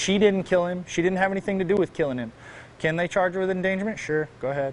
She didn't kill him. She didn't have anything to do with killing him. Can they charge her with endangerment? Sure, go ahead.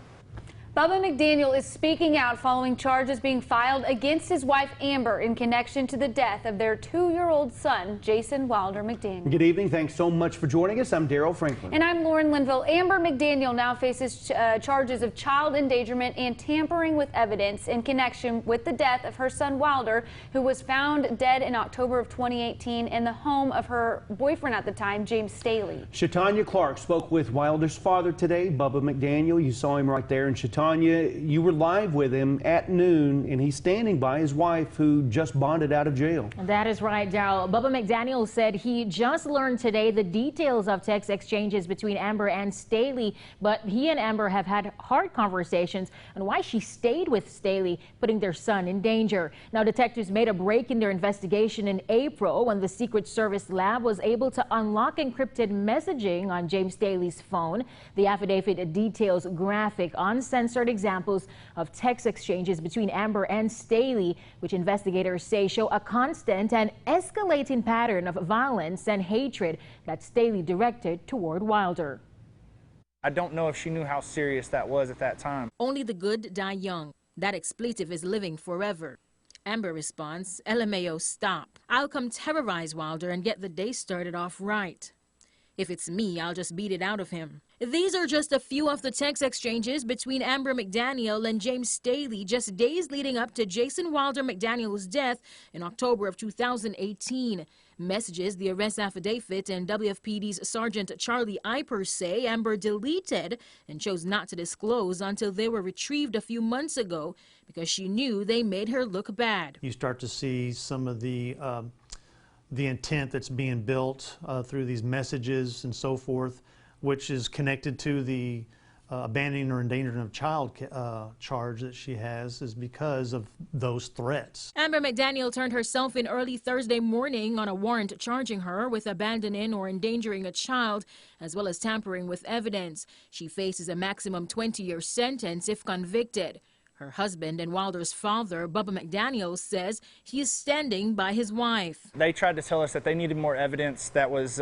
Bubba McDaniel is speaking out following charges being filed against his wife Amber in connection to the death of their 2-year-old son, Jason Wilder McDaniel. Good evening. Thanks so much for joining us. I'm Daryl Franklin. And I'm Lauren Linville. Amber McDaniel now faces charges of child endangerment and tampering with evidence in connection with the death of her son Wilder, who was found dead in October of 2018 in the home of her boyfriend at the time, James Staley. Shatanya Clark spoke with Wilder's father today, Bubba McDaniel. You saw him right there. And Shatanya, you were live with him at noon, and he's standing by his wife, who just bonded out of jail. That is right, Daryl. Bubba McDaniel said he just learned today the details of text exchanges between Amber and Staley, but he and Amber have had hard conversations on why she stayed with Staley, putting their son in danger. Now, detectives made a break in their investigation in April when the Secret Service lab was able to unlock encrypted messaging on James Staley's phone. The affidavit details graphic, uncensored examples of text exchanges between Amber and Staley, which investigators say show a constant and escalating pattern of violence and hatred that Staley directed toward Wilder. I don't know if she knew how serious that was at that time. Only the good die young. That expletive is living forever. Amber responds, LMAO, stop. I'll come terrorize Wilder and get the day started off right. If it's me, I'll just beat it out of him. These are just a few of the text exchanges between Amber McDaniel and James Staley just days leading up to Jason Wilder McDaniel's death in October of 2018. Messages the arrest affidavit and WFPD's Sergeant Charlie Eiper say Amber deleted and chose not to disclose until they were retrieved a few months ago because she knew they made her look bad. You start to see some of the intent that's being built through these messages and so forth, which is connected to the abandoning or endangering of child charge that she has, is because of those threats. Amber McDaniel turned herself in early Thursday morning on a warrant charging her with abandoning or endangering a child, as well as tampering with evidence. She faces a maximum 20-year sentence if convicted. Her husband and Wilder's father, Bubba McDaniel, says he is standing by his wife. They tried to tell us that they needed more evidence that was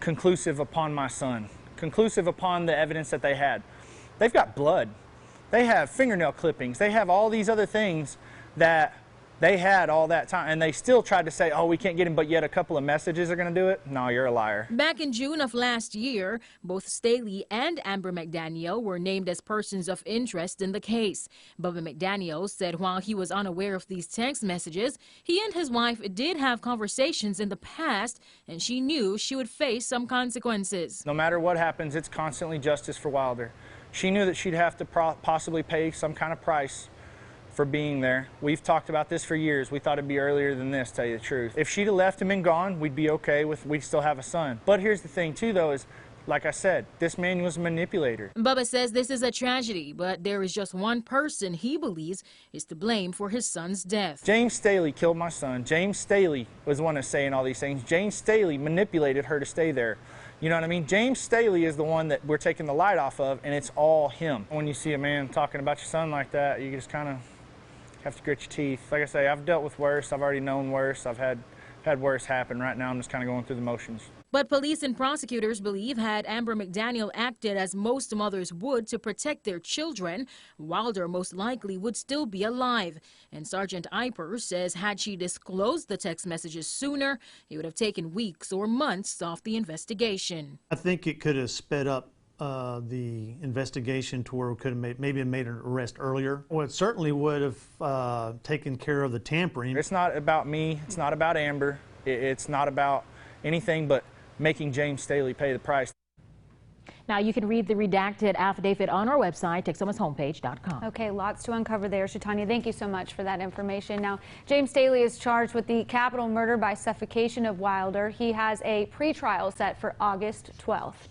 conclusive upon my son, conclusive upon the evidence that they had. They've got blood. They have fingernail clippings. They have all these other things that they had all that time, and they still tried to say, oh, we can't get him, but yet a couple of messages are going to do it? No, you're a liar. Back in June of last year, both Staley and Amber McDaniel were named as persons of interest in the case. Bubba McDaniel said while he was unaware of these text messages, he and his wife did have conversations in the past, and she knew she would face some consequences. No matter what happens, it's constantly justice for Wilder. She knew that she'd have to possibly pay some kind of price for being there. We've talked about this for years. We thought it'd be earlier than this, tell you the truth. If she'd have left him and gone, we'd be okay with, we'd still have a son. But here's the thing too though, is like I said, this man was a manipulator. Bubba says this is a tragedy, but there is just one person he believes is to blame for his son's death. James Staley killed my son. James Staley was the one that's saying all these things. James Staley manipulated her to stay there. You know what I mean? James Staley is the one that we're taking the light off of, and it's all him. When you see a man talking about your son like that, you just kind of have to grit your teeth. Like I say, I've dealt with worse. I've already known worse. I've had worse happen. Right now, I'm just kind of going through the motions. But police and prosecutors believe had Amber McDaniel acted as most mothers would to protect their children, Wilder most likely would still be alive. And Sergeant Eiper says had she disclosed the text messages sooner, it would have taken weeks or months off the investigation. I think it could have sped up the investigation to where we could have maybe made an arrest earlier. Well, it certainly would have taken care of the tampering. It's not about me. It's not about Amber. It's not about anything but making James Staley pay the price. Now, you can read the redacted affidavit on our website, Texomashomepage.com. Okay, lots to uncover there. Shatanya, thank you so much for that information. Now, James Staley is charged with the capital murder by suffocation of Wilder. He has a pretrial set for August 12th.